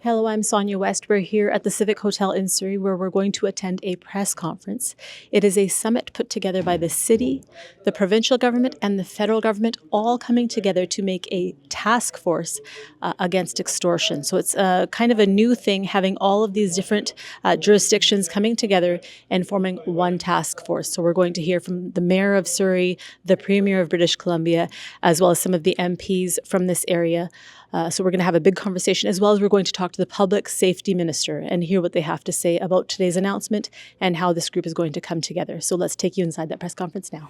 Hello, I'm Sonia West. We're here at the Civic Hotel in Surrey where we're going to attend a press conference. It is a summit put together by the city, the provincial government, and the federal government, all coming together to make a task force against extortion. So it's kind of a new thing, having all of these different jurisdictions coming together and forming one task force. So we're going to hear from the Mayor of Surrey, the Premier of British Columbia, as well as some of the MPs from this area. So we're going to have a big conversation, as well as we're going to talk to the Public Safety Minister and hear what they have to say about today's announcement and how this group is going to come together. So let's take you inside that press conference now.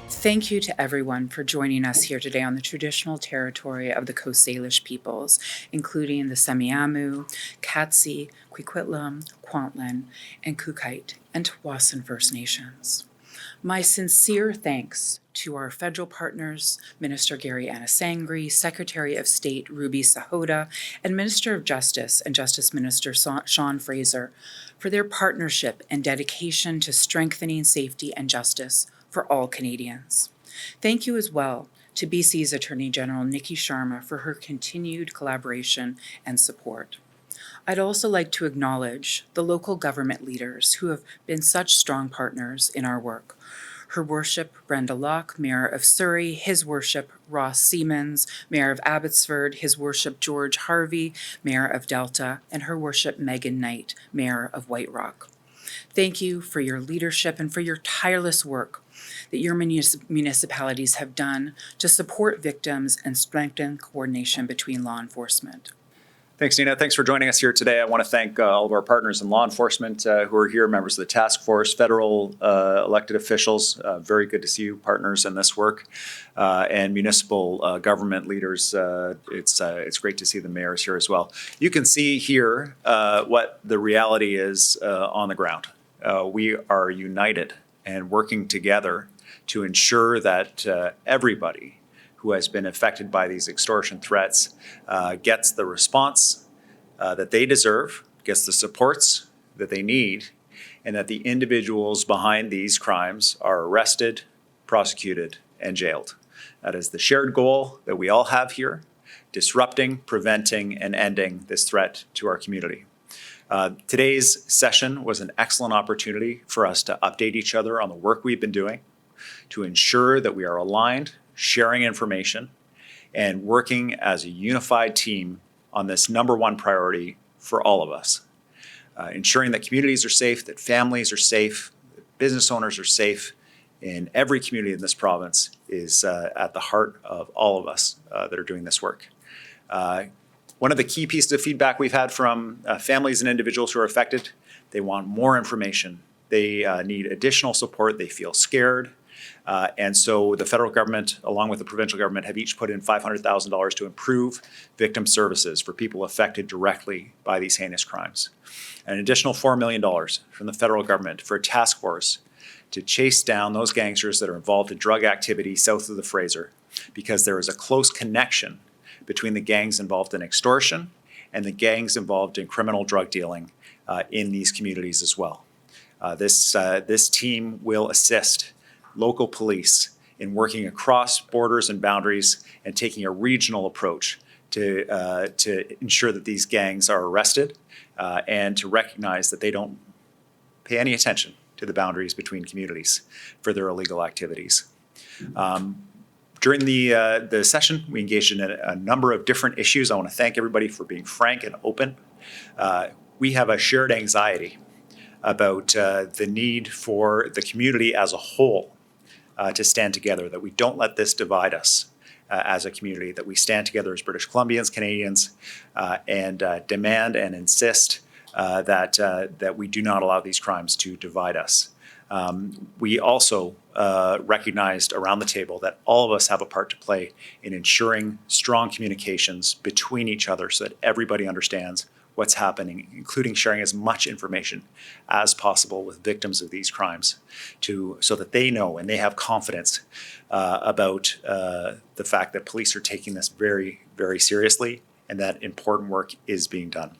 Thank you to everyone for joining us here today on the traditional territory of the Coast Salish peoples, including the Semiahmoo, Katzie, Coquitlam, Kwantlen, and Kukite, and Tsawwassen First Nations. My sincere thanks to our federal partners, Minister Gary Anasangri, Secretary of State Ruby Sahota, and Minister of Justice and Justice Minister Sean Fraser for their partnership and dedication to strengthening safety and justice for all Canadians. Thank you as well to BC's Attorney General Nikki Sharma for her continued collaboration and support. I'd also like to acknowledge the local government leaders who have been such strong partners in our work. Her Worship Brenda Locke, Mayor of Surrey, His Worship Ross Siemens, Mayor of Abbotsford, His Worship George Harvey, Mayor of Delta, and Her Worship Megan Knight, Mayor of White Rock. Thank you for your leadership and for your tireless work that your municipalities have done to support victims and strengthen coordination between law enforcement. Thanks, Nina. Thanks for joining us here today. I want to thank all of our partners in law enforcement who are here, members of the task force, federal elected officials. Very good to see you, partners in this work, and municipal government leaders. It's great to see the mayors here as well. You can see here what the reality is on the ground. We are united and working together to ensure that everybody who has been affected by these extortion threats gets the response that they deserve, gets the supports that they need, and that the individuals behind these crimes are arrested, prosecuted, and jailed. That is the shared goal that we all have here, disrupting, preventing, and ending this threat to our community. Today's session was an excellent opportunity for us to update each other on the work we've been doing, to ensure that we are aligned, sharing information, and working as a unified team on this number one priority for all of us. Ensuring that communities are safe, that families are safe, that business owners are safe in every community in this province is at the heart of all of us that are doing this work. One of the key pieces of feedback we've had from families and individuals who are affected, they want more information. They need additional support. They feel scared. And so the federal government, along with the provincial government, have each put in $500,000 to improve victim services for people affected directly by these heinous crimes. An additional $4 million from the federal government for a task force to chase down those gangsters that are involved in drug activity south of the Fraser, because there is a close connection between the gangs involved in extortion and the gangs involved in criminal drug dealing in these communities as well. This team will assist local police in working across borders and boundaries and taking a regional approach to ensure that these gangs are arrested and to recognize that they don't pay any attention to the boundaries between communities for their illegal activities. During the session, we engaged in a number of different issues. I want to thank everybody for being frank and open. We have a shared anxiety about the need for the community as a whole to stand together, that we don't let this divide us as a community, that we stand together as British Columbians, Canadians, and demand and insist that we do not allow these crimes to divide us. We also recognized around the table that all of us have a part to play in ensuring strong communications between each other so that everybody understands what's happening, including sharing as much information as possible with victims of these crimes so that they know and they have confidence about the fact that police are taking this very, very seriously and that important work is being done.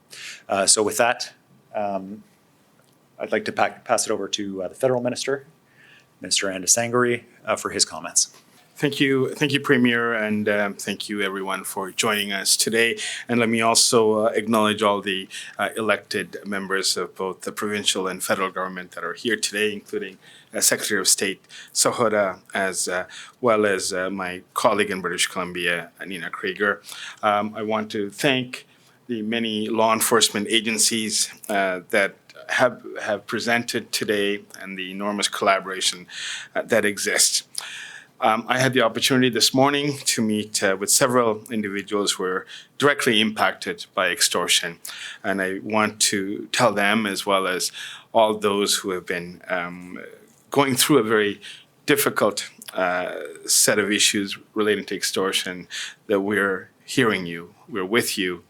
So with that, I'd like to pass it over to the Federal Minister, Minister Andasangari, for his comments. Thank you, Premier, and thank you everyone for joining us today. And let me also acknowledge all the elected members of both the provincial and federal government that are here today, including Secretary of State Sahota, as well as my colleague in British Columbia, Nina Krieger. I want to thank the many law enforcement agencies that have presented today and the enormous collaboration that exists. I had the opportunity this morning to meet with several individuals who were directly impacted by extortion. And I want to tell them, as well as all those who have been going through a very difficult set of issues relating to extortion, that we're hearing you, we're with you,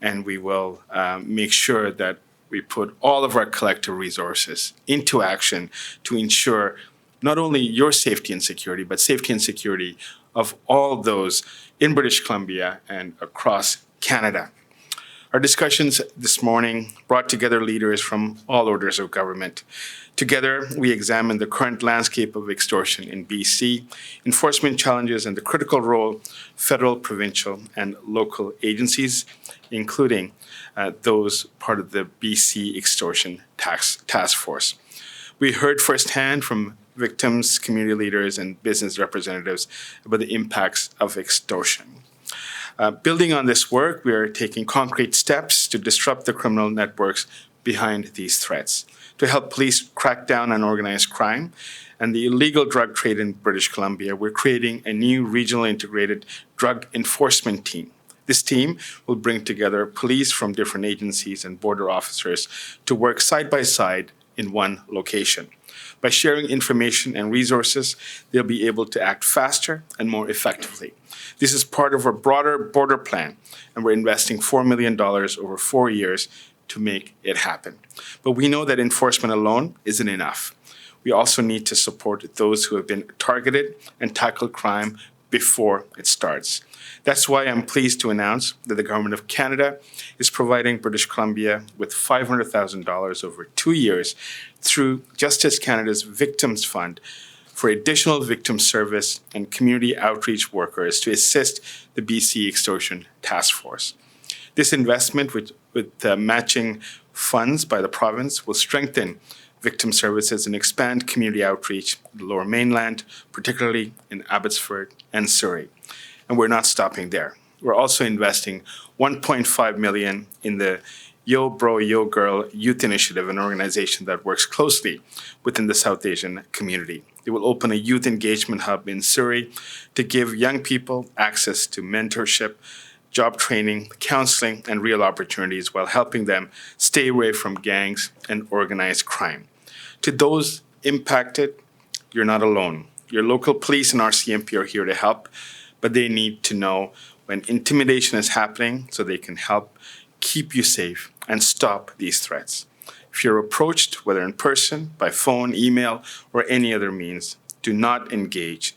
and we will make sure that we put all of our collective resources into action to ensure not only your safety and security, but safety and security of all those in British Columbia and across Canada. Our discussions this morning brought together leaders from all orders of government. Together, we examined the current landscape of extortion in BC, enforcement challenges, and the critical role federal, provincial, and local agencies, including those part of the BC Extortion Task Force. We heard firsthand from victims, community leaders, and business representatives about the impacts of extortion. Building on this work, we are taking concrete steps to disrupt the criminal networks behind these threats, to help police crack down on organized crime and the illegal drug trade in British Columbia. We're creating a new regional integrated drug enforcement team. This team will bring together police from different agencies and border officers to work side by side in one location. By sharing information and resources, they'll be able to act faster and more effectively. This is part of our broader border plan, and we're investing $4 million over 4 years to make it happen. But we know that enforcement alone isn't enough. We also need to support those who have been targeted and tackle crime before it starts. That's why I'm pleased to announce that the Government of Canada is providing British Columbia with $500,000 over 2 years through Justice Canada's Victims Fund for additional victim service and community outreach workers to assist the BC Extortion Task Force. This investment with matching funds by the province will strengthen victim services and expand community outreach in the Lower Mainland, particularly in Abbotsford and Surrey. And we're not stopping there. We're also investing $1.5 million in the Yo Bro, Yo Girl Youth Initiative, an organization that works closely within the South Asian community. It will open a youth engagement hub in Surrey to give young people access to mentorship, job training, counseling, and real opportunities while helping them stay away from gangs and organized crime. To those impacted, you're not alone. Your local police and RCMP are here to help, but they need to know when intimidation is happening so they can help keep you safe and stop these threats. If you're approached, whether in person, by phone, email, or any other means, do not engage,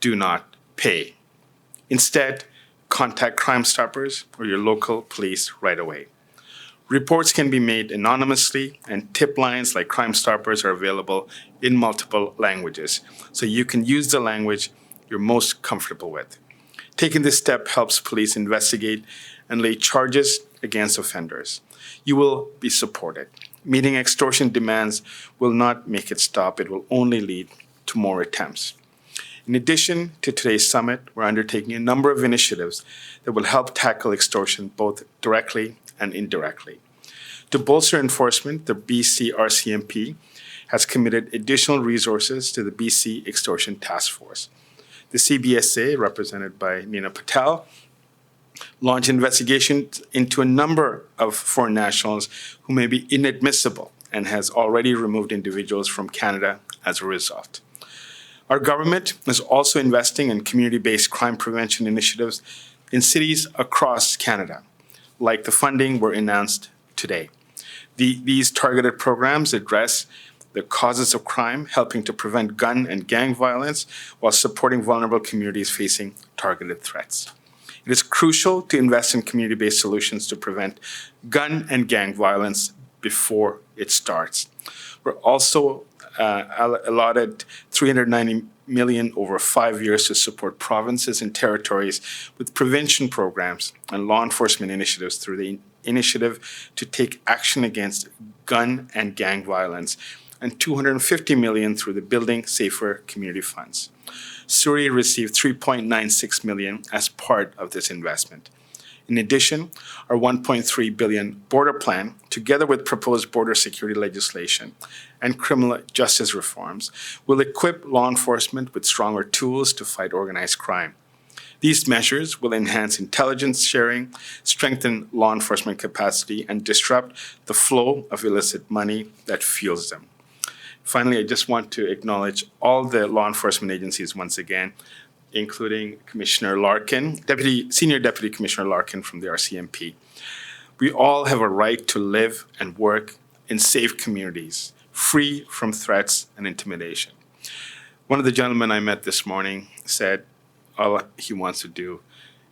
do not pay. Instead, contact Crime Stoppers or your local police right away. Reports can be made anonymously, and tip lines like Crime Stoppers are available in multiple languages, so you can use the language you're most comfortable with. Taking this step helps police investigate and lay charges against offenders. You will be supported. Meeting extortion demands will not make it stop. It will only lead to more attempts. In addition to today's summit, we're undertaking a number of initiatives that will help tackle extortion both directly and indirectly. To bolster enforcement, the BC RCMP has committed additional resources to the BC Extortion Task Force. The CBSA, represented by Nina Patel, launched investigations into a number of foreign nationals who may be inadmissible and has already removed individuals from Canada as a result. Our government is also investing in community-based crime prevention initiatives in cities across Canada. like the funding were announced today. These targeted programs address the causes of crime, helping to prevent gun and gang violence while supporting vulnerable communities facing targeted threats. It is crucial to invest in community-based solutions to prevent gun and gang violence before it starts. We're also allotted $390 million over 5 years to support provinces and territories with prevention programs and law enforcement initiatives through the initiative to take action against gun and gang violence, and $250 million through the Building Safer Community Funds. Surrey received $3.96 million as part of this investment. In addition, our $1.3 billion border plan, together with proposed border security legislation and criminal justice reforms, will equip law enforcement with stronger tools to fight organized crime. These measures will enhance intelligence sharing, strengthen law enforcement capacity, and disrupt the flow of illicit money that fuels them. Finally, I just want to acknowledge all the law enforcement agencies once again, including Commissioner Larkin, Senior Deputy Commissioner Larkin from the RCMP. We all have a right to live and work in safe communities, free from threats and intimidation. One of the gentlemen I met this morning said all he wants to do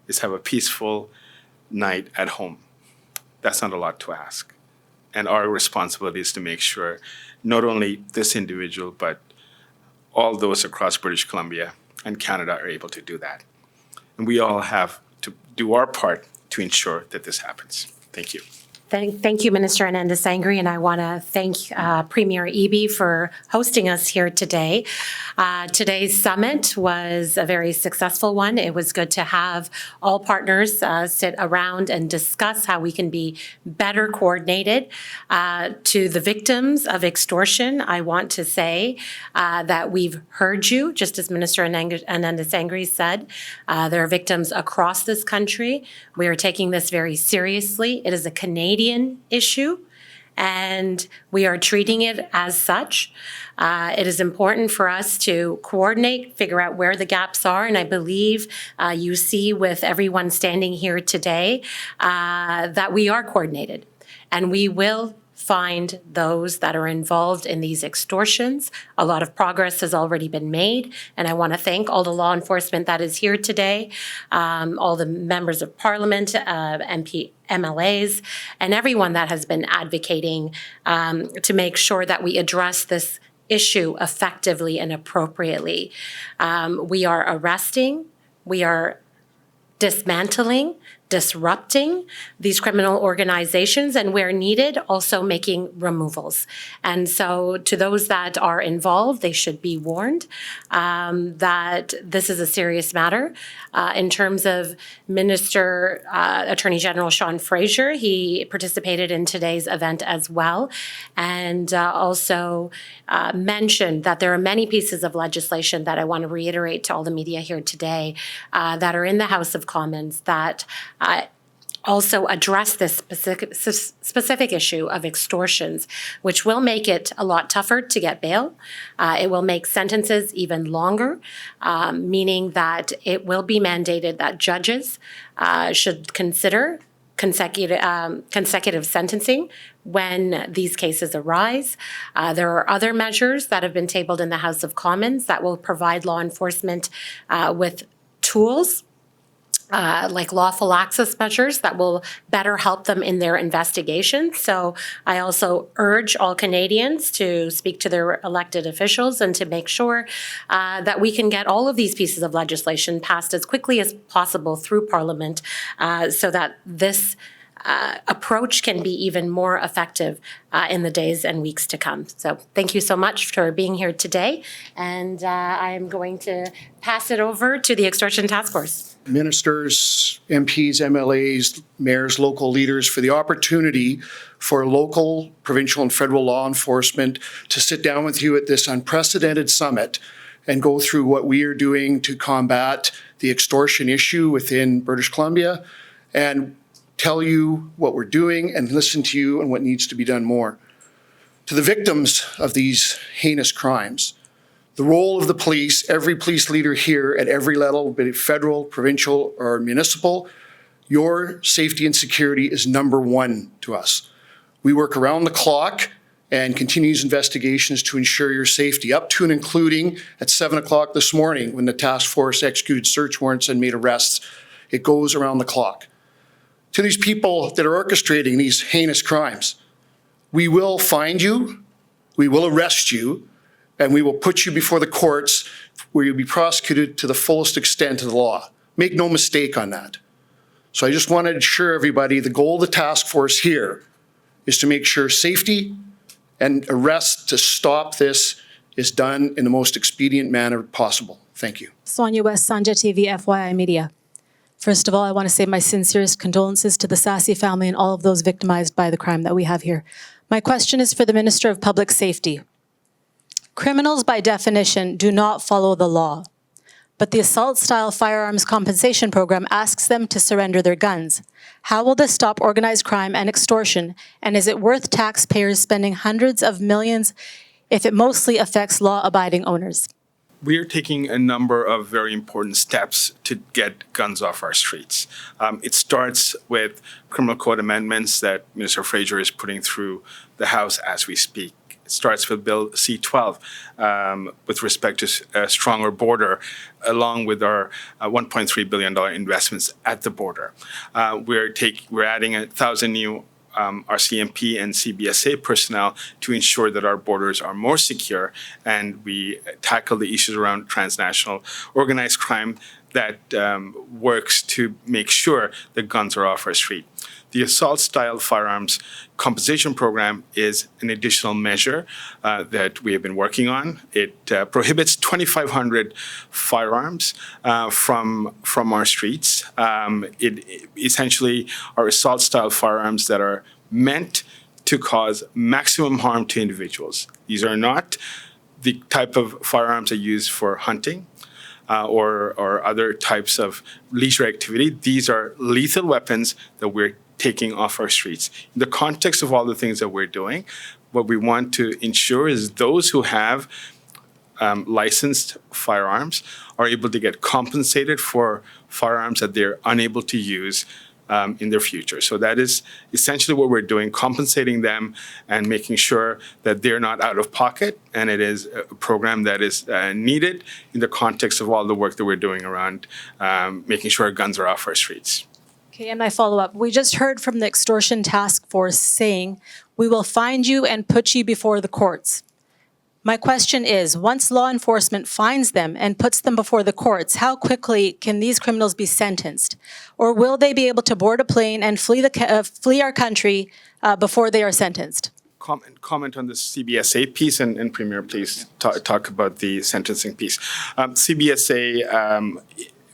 is have a peaceful night at home. That's not a lot to ask. And our responsibility is to make sure not only this individual, but all those across British Columbia and Canada are able to do that. And we all have to do our part to ensure that this happens. Thank you. Thank you, Minister Ananda-Sangri, and I want to thank Premier Eby for hosting us here today. Today's summit was a very successful one. It was good to have all partners sit around and discuss how we can be better coordinated. To the victims of extortion, I want to say that we've heard you, just as Minister Ananda-Sangri said. There are victims across this country. We are taking this very seriously. It is a Canadian issue, and we are treating it as such. It is important for us to coordinate, figure out where the gaps are, and I believe you see with everyone standing here today that we are coordinated, and we will find those that are involved in these extortions. A lot of progress has already been made, and I want to thank all the law enforcement that is here today, all the members of Parliament, MP, MLAs, and everyone that has been advocating to make sure that we address this issue effectively and appropriately. We are arresting, we are dismantling, disrupting these criminal organizations, and where needed, also making removals. And so to those that are involved, they should be warned that this is a serious matter. In terms of Minister Attorney General Sean Fraser, he participated in today's event as well, and also mentioned that there are many pieces of legislation that I want to reiterate to all the media here today that are in the House of Commons that also address this specific issue of extortions, which will make it a lot tougher to get bail. It will make sentences even longer, meaning that it will be mandated that judges should consider consecutive sentencing when these cases arise. There are other measures that have been tabled in the House of Commons that will provide law enforcement with tools like lawful access measures that will better help them in their investigation. So I also urge all Canadians to speak to their elected officials and to make sure that we can get all of these pieces of legislation passed as quickly as possible through Parliament so that this approach can be even more effective in the days and weeks to come. So thank you so much for being here today. And I am going to pass it over to the Extortion Task Force. Ministers, MPs, MLAs, mayors, local leaders, for the opportunity for local, provincial, and federal law enforcement to sit down with you at this unprecedented summit and go through what we are doing to combat the extortion issue within British Columbia and tell you what we're doing and listen to you and what needs to be done more. To the victims of these heinous crimes, the role of the police, every police leader here at every level, be it federal, provincial, or municipal, Your safety and security is number one to us. We work around the clock and continues investigations to ensure your safety, up to and including at 7 o'clock this morning when the task force executed search warrants and made arrests. It goes around the clock. To these people that are orchestrating these heinous crimes, we will find you, we will arrest you, and we will put you before the courts where you'll be prosecuted to the fullest extent of the law. Make no mistake on that. So I just want to assure everybody the goal of the task force here is to make sure safety and arrest to stop this is done in the most expedient manner possible. Thank you. Sonia West, Sanjha TV, FYI Media. First of all, I want to say my sincerest condolences to the Sassy family and all of those victimized by the crime that we have here. My question is for the Minister of Public Safety. Criminals, by definition, do not follow the law, but the assault-style firearms compensation program asks them to surrender their guns. How will this stop organized crime and extortion, and is it worth taxpayers spending hundreds of millions if it mostly affects law-abiding owners? We are taking a number of very important steps to get guns off our streets. It starts with criminal code amendments that Minister Fraser is putting through the House as we speak. It starts with Bill C-12 with respect to a stronger border, along with our $1.3 billion investments at the border. We're adding 1,000 new RCMP and CBSA personnel to ensure that our borders are more secure and we tackle the issues around transnational organized crime that works to make sure the guns are off our street. The assault-style firearms compensation program is an additional measure that we have been working on. It prohibits 2,500 firearms from our streets. It essentially are assault-style firearms that are meant to cause maximum harm to individuals. These are not the type of firearms that are used for hunting or other types of leisure activity. These are lethal weapons that we're taking off our streets. In the context of all the things that we're doing, what we want to ensure is those who have licensed firearms are able to get compensated for firearms that they're unable to use in their future. So that is essentially what we're doing, compensating them and making sure that they're not out of pocket. And it is a program that is needed in the context of all the work that we're doing around making sure our guns are off our streets. Okay, and my follow-up. We just heard from the Extortion Task Force saying, we will find you and put you before the courts. My question is, once law enforcement finds them and puts them before the courts, how quickly can these criminals be sentenced? Or will they be able to board a plane and flee our country before they are sentenced? Comment on the CBSA piece, and Premier, please talk about the sentencing piece. CBSA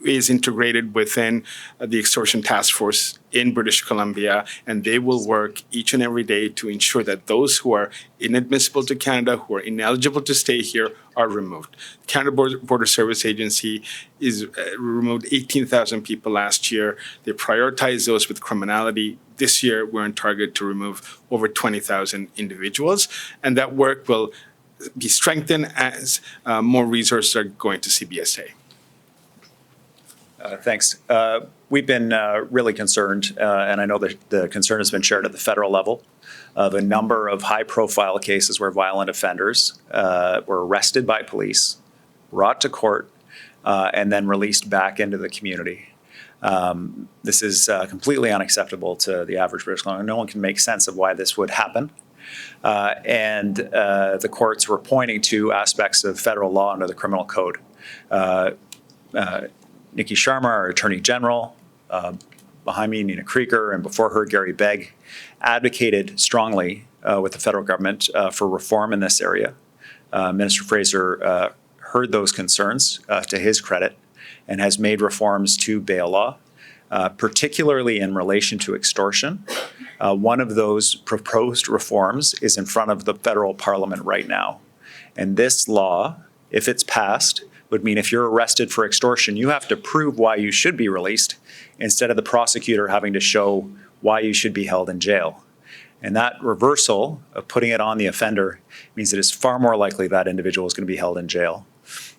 is integrated within the Extortion Task Force in British Columbia, and they will work each and every day to ensure that those who are inadmissible to Canada, who are ineligible to stay here, are removed. Canada Border Service Agency is removed 18,000 people last year. They prioritize those with criminality. This year, we're on target to remove over 20,000 individuals, and that work will be strengthened as more resources are going to CBSA. Thanks. We've been really concerned, and I know that the concern has been shared at the federal level, of a number of high-profile cases where violent offenders were arrested by police, brought to court, and then released back into the community. This is completely unacceptable to the average British Columbian. No one can make sense of why this would happen. And the courts were pointing to aspects of federal law under the criminal code. Nikki Sharma, our Attorney General, behind me, Nina Krieger, and before her, Gary Begg, advocated strongly with the federal government for reform in this area. Minister Fraser heard those concerns to his credit and has made reforms to bail law, particularly in relation to extortion. One of those proposed reforms is in front of the federal parliament right now. And this law, if it's passed, would mean if you're arrested for extortion, you have to prove why you should be released instead of the prosecutor having to show why you should be held in jail. And that reversal of putting it on the offender means that it's far more likely that individual is going to be held in jail.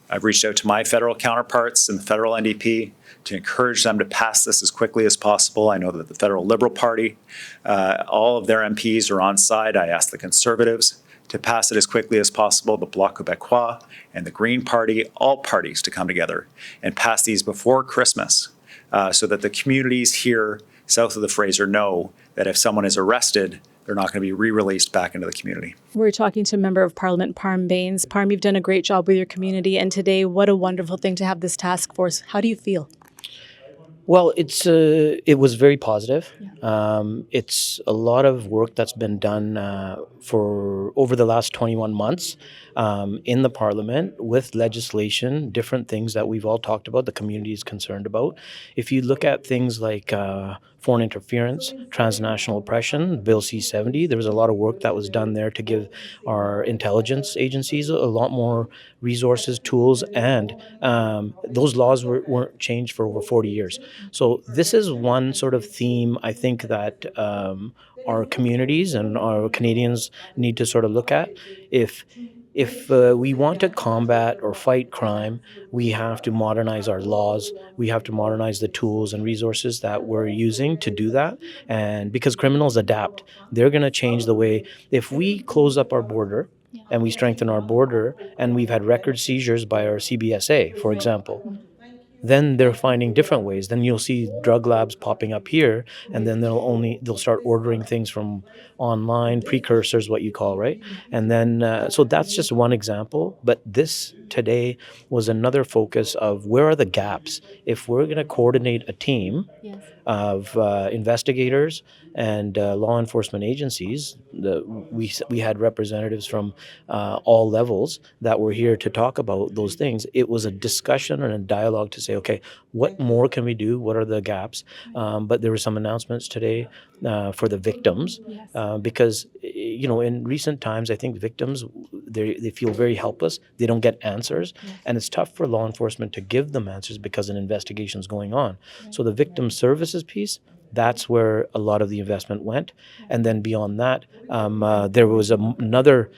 I've reached out to my federal counterparts in the federal NDP to encourage them to pass this as quickly as possible. I know that the federal Liberal Party, all of their MPs are on side. I asked the Conservatives to pass it as quickly as possible, the Bloc Québécois and the Green Party, all parties to come together and pass these before Christmas so that the communities here south of the Fraser know that if someone is arrested, they're not going to be re-released back into the community. We're talking to Member of Parliament Parm Bains. Parm, you've done a great job with your community, and today, what a wonderful thing to have this task force. How do you feel? Well, it was very positive. It's a lot of work that's been done for over the last 21 months in the Parliament with legislation, different things that we've all talked about, the community is concerned about. If you look at things like foreign interference, transnational oppression, Bill C-70, there was a lot of work that was done there to give our intelligence agencies a lot more resources, tools, and those laws weren't changed for over 40 years. So this is one sort of theme I think that our communities and our Canadians need to sort of look at. If we want to combat or fight crime, we have to modernize our laws. We have to modernize the tools and resources that we're using to do that. And because criminals adapt, they're going to change the way. If we close up our border and we strengthen our border, and we've had record seizures by our CBSA, for example, then they're finding different ways. Then you'll see drug labs popping up here, and then they'll start ordering things from online, precursors, what you call, right? And then, so that's just one example. But this today was another focus of where are the gaps? If we're going to coordinate a team of investigators and law enforcement agencies, we had representatives from all levels that were here to talk about those things. It was a discussion and a dialogue to say, okay, what more can we do? What are the gaps? But there were some announcements today for the victims because, you know, in recent times, I think victims, they feel very helpless. They don't get answers. And it's tough for law enforcement to give them answers because an investigation is going on. So the victim services piece, that's where a lot of the investment went. And then beyond that, there was another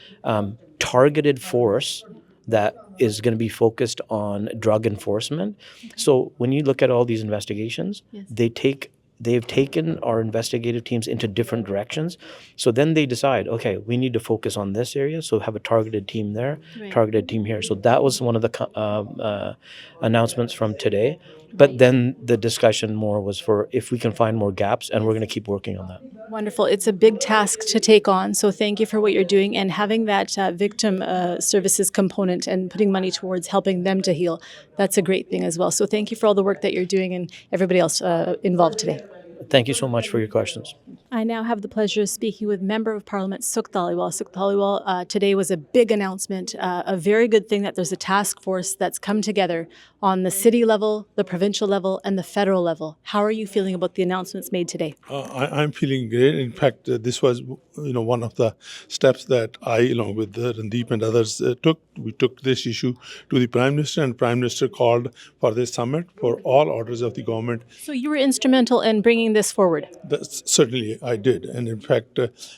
targeted force that is going to be focused on drug enforcement. So when you look at all these investigations, they've taken our investigative teams into different directions. So then they decide, okay, we need to focus on this area. So have a targeted team there, targeted team here. So that was one of the announcements from today. But then the discussion more was for if we can find more gaps, and we're going to keep working on that. Wonderful. It's a big task to take on. So thank you for what you're doing, and having that victim services component and putting money towards helping them to heal. That's a great thing as well. So thank you for all the work that you're doing and everybody else involved today. Thank you so much for your questions. I now have the pleasure of speaking with Member of Parliament Sukh Dhaliwal. Sukh Dhaliwal, today was a big announcement, a very good thing that there's a task force that's come together on the city level, the provincial level, and the federal level. How are you feeling about the announcements made today? I'm feeling great. In fact, this was, one of the steps that I, with Randeep and others took. We took this issue to the Prime Minister, and Prime Minister called for this summit for all orders of the government. So you were instrumental in bringing this forward? Certainly, I did. And in fact,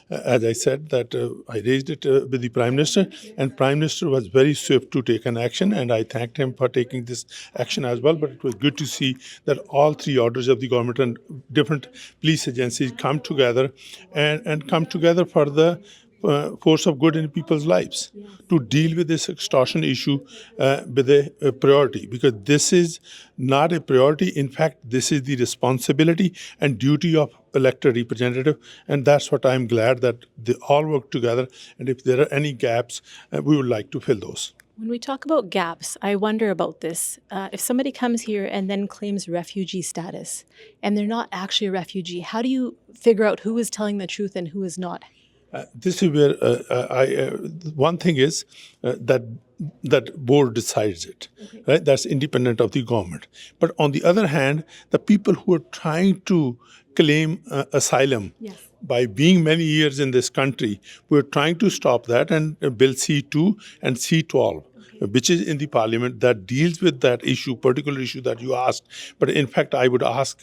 as I said, that I raised it with the Prime Minister, and Prime Minister was very swift to take an action, and I thanked him for taking this action as well. But it was good to see that all three orders of the government and different police agencies come together and come together for the force of good in people's lives to deal with this extortion issue with a priority, because this is not a priority. In fact, this is the responsibility and duty of elected representative, and that's what I'm glad that they all work together. And if there are any gaps, we would like to fill those. When we talk about gaps, I wonder about this. If somebody comes here and then claims refugee status, and they're not actually a refugee, how do you figure out who is telling the truth and who is not? This is where one thing is that board decides it, right? That's independent of the government. But on the other hand, the people who are trying to claim asylum by being many years in this country, we're trying to stop that, and Bill C-2 and C-12, which is in the parliament, that deals with that issue, particular issue that you asked. But in fact, I would ask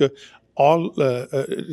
all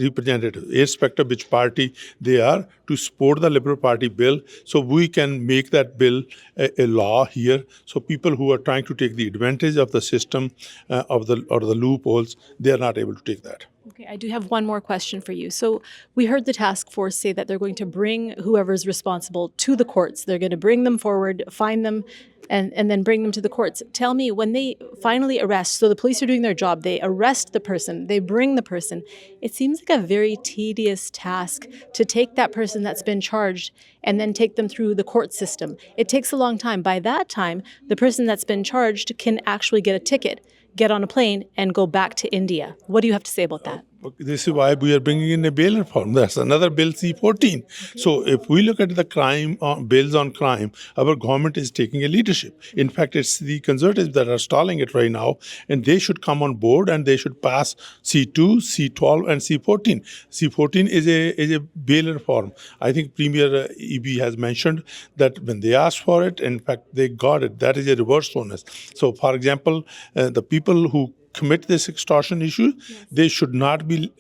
representatives, irrespective of which party they are, to support the Liberal Party bill so we can make that bill a law here. So people who are trying to take the advantage of the system or the loopholes, they are not able to take that. Okay, I do have one more question for you. So we heard the task force say that they're going to bring whoever's responsible to the courts. They're going to bring them forward, find them, and then bring them to the courts. Tell me, when they finally arrest, so the police are doing their job, they arrest the person, they bring the person. It seems like a very tedious task to take that person that's been charged and then take them through the court system. It takes a long time. By that time, the person that's been charged can actually get a ticket, get on a plane, and go back to India. What do you have to say about that? This is why we are bringing in a bail reform. That's another bill, C-14. So if we look at the bills on crime, our government is taking a leadership. In fact, it's the Conservatives that are stalling it right now, and they should come on board and they should pass C2, C12, and C14. C14 is a bail reform. I think Premier EB has mentioned that when they asked for it, in fact, they got it. That is a reverse bonus. So, for example, the people who commit this extortion issue, they should not be,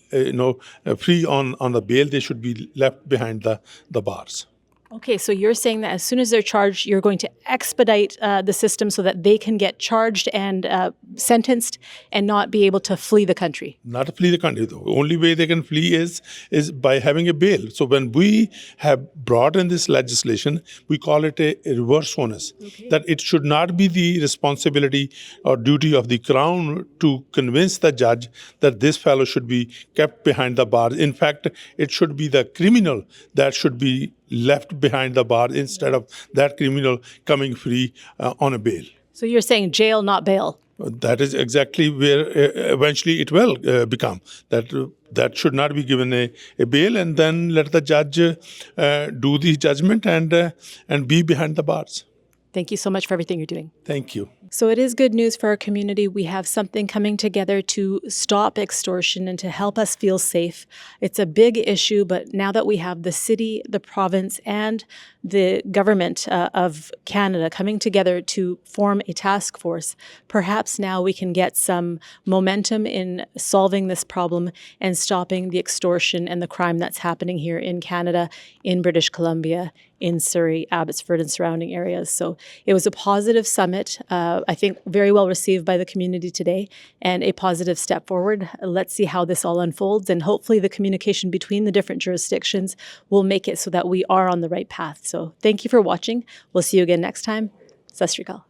free on the bail. They should be left behind the bars. Okay, so you're saying that as soon as they're charged, you're going to expedite the system so that they can get charged and sentenced and not be able to flee the country. Not to flee the country. The only way they can flee is by having a bail. So when we have brought in this legislation, we call it a reverse onus. Okay. That it should not be the responsibility or duty of the Crown to convince the judge that this fellow should be kept behind the bars. In fact, it should be the criminal that should be left behind the bar instead of that criminal coming free on a bail. So you're saying jail, not bail? That is exactly where eventually it will become. That should not be given a bail and then let the judge do the judgment and be behind the bars. Thank you so much for everything you're doing. Thank you. So it is good news for our community. We have something coming together to stop extortion and to help us feel safe. It's a big issue, but now that we have the city, the province, and the government of Canada coming together to form a task force, perhaps now we can get some momentum in solving this problem and stopping the extortion and the crime that's happening here in Canada, in British Columbia, in Surrey, Abbotsford, and surrounding areas. So it was a positive summit. I think very well received by the community today and a positive step forward. Let's see how this all unfolds, and hopefully the communication between the different jurisdictions will make it so that we are on the right path. So thank you for watching. We'll see you again next time. Sat Sri Akal.